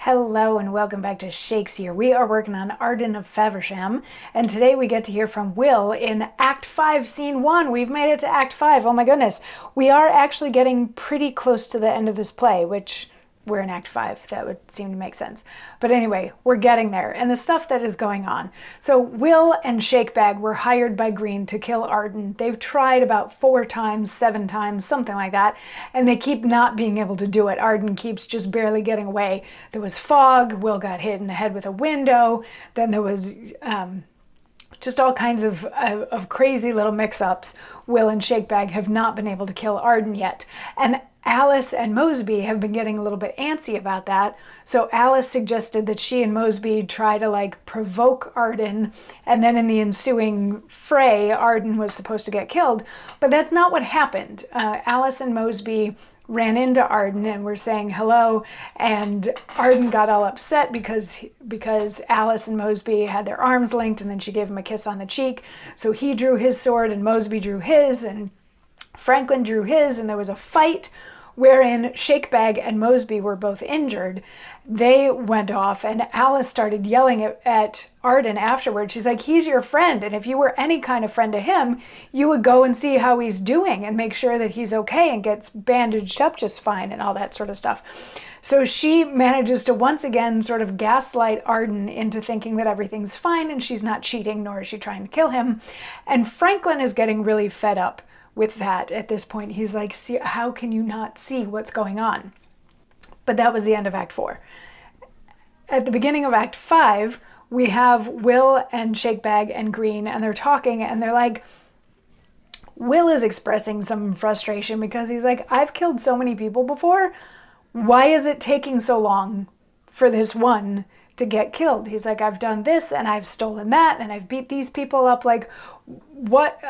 Hello and welcome back to Shakesyear. We are working on Arden of Faversham, and today we get to hear from Will in Act 5, Scene 1. We've made it to Act 5. Oh my goodness. We are actually getting pretty close to the end of this play, which we're in Act 5. That would seem to make sense. But anyway, we're getting there, and the stuff that is going on. So Will and Shakebag were hired by Green to kill Arden. They've tried about 4 times, 7 times, something like that, and they keep not being able to do it. Arden keeps just barely getting away. There was fog. Will got hit in the head with a window. Then there was just all kinds of crazy little mix-ups. Will and Shakebag have not been able to kill Arden yet. And Alice and Mosby have been getting a little bit antsy about that. So Alice suggested that she and Mosby try to provoke Arden, and then in the ensuing fray, Arden was supposed to get killed. But that's not what happened. Alice and Mosby ran into Arden and were saying hello, and Arden got all upset because Alice and Mosby had their arms linked, and then she gave him a kiss on the cheek. So he drew his sword and Mosby drew his, and Franklin drew his, and there was a fight wherein Shakebag and Mosby were both injured. They went off, and Alice started yelling at Arden afterwards. She's like, he's your friend, and if you were any kind of friend to him, you would go and see how he's doing and make sure that he's okay and gets bandaged up just fine and all that sort of stuff. So she manages to once again sort of gaslight Arden into thinking that everything's fine and she's not cheating, nor is she trying to kill him. And Franklin is getting really fed up with that at this point. He's like, see, how can you not see what's going on? But that was the end of Act 4. At the beginning of Act 5, we have Will and Shakebag and Green, and they're talking, and they're like, Will is expressing some frustration because he's like, I've killed so many people before. Why is it taking so long for this one to get killed? He's like, I've done this, and I've stolen that, and I've beat these people up. What,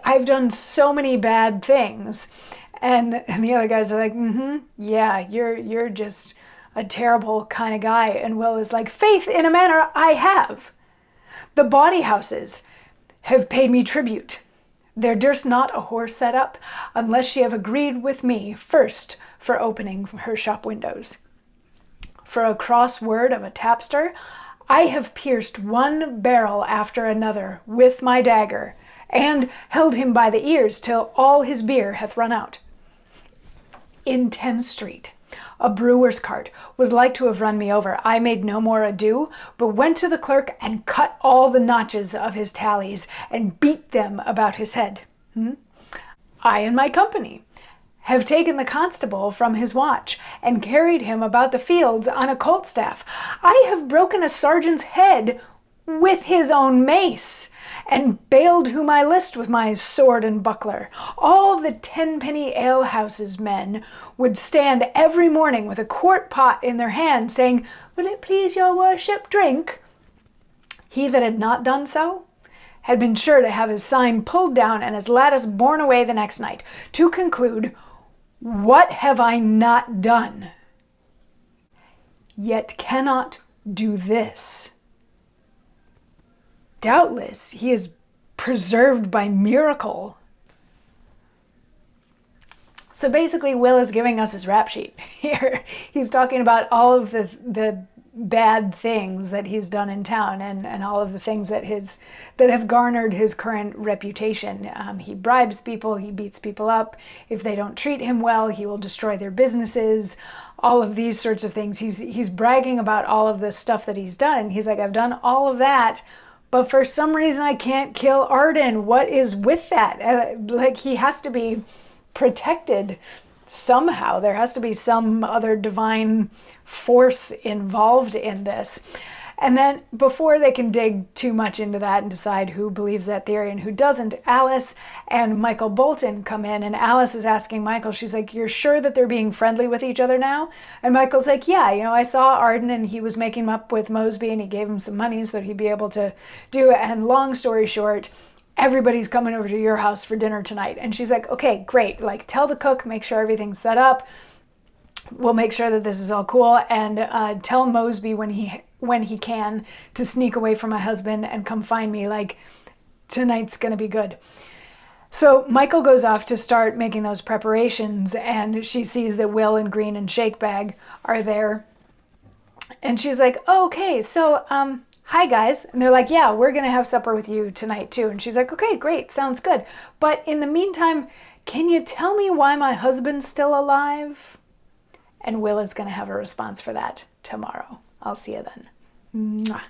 I've done so many bad things. And the other guys are like, yeah, you're just a terrible kind of guy. And Will is like, faith in a manner I have. The bawdy houses have paid me tribute. There durst not a horse set up, unless she have agreed with me first for opening her shop windows. For a cross word of a tapster, I have pierced one barrel after another with my dagger, and held him by the ears till all his beer hath run out. In Thames Street, a brewer's cart was like to have run me over. I made no more ado, but went to the clerk and cut all the notches of his tallies, and beat them about his head. I and my company have taken the constable from his watch, and carried him about the fields on a colt staff. I have broken a sergeant's head with his own mace, and bailed whom I list with my sword and buckler. All the tenpenny alehouses men would stand every morning with a quart pot in their hand, saying, Will it please your worship drink? He that had not done so had been sure to have his sign pulled down and his lattice borne away the next night. To conclude, what have I not done? Yet cannot do this. Doubtless he is preserved by miracle. So basically, Will is giving us his rap sheet here. He's talking about all of the bad things that he's done in town, and all of the things that have garnered his current reputation. He bribes people, he beats people up. If they don't treat him well, he will destroy their businesses. All of these sorts of things. He's bragging about all of the stuff that he's done. And he's like, I've done all of that, but for some reason I can't kill Arden. What is with that? He has to be protected somehow. There has to be some other divine force involved in this. And then before they can dig too much into that and decide who believes that theory and who doesn't, Alice and Michael Bolton come in, and Alice is asking Michael, she's like, you're sure that they're being friendly with each other now? And Michael's like, yeah, I saw Arden and he was making him up with Mosby and he gave him some money so he'd be able to do it. And long story short, everybody's coming over to your house for dinner tonight. And she's like, okay, great. Tell the cook, make sure everything's set up. We'll make sure that this is all cool, and tell Mosby when he can to sneak away from my husband and come find me. Tonight's gonna be good. So Michael goes off to start making those preparations, and she sees that Will and Green and Shakebag are there. And she's like, oh, okay, so, hi guys. And they're like, yeah, we're going to have supper with you tonight too. And she's like, okay, great, sounds good. But in the meantime, can you tell me why my husband's still alive? And Will is going to have a response for that tomorrow. I'll see you then. Mwah.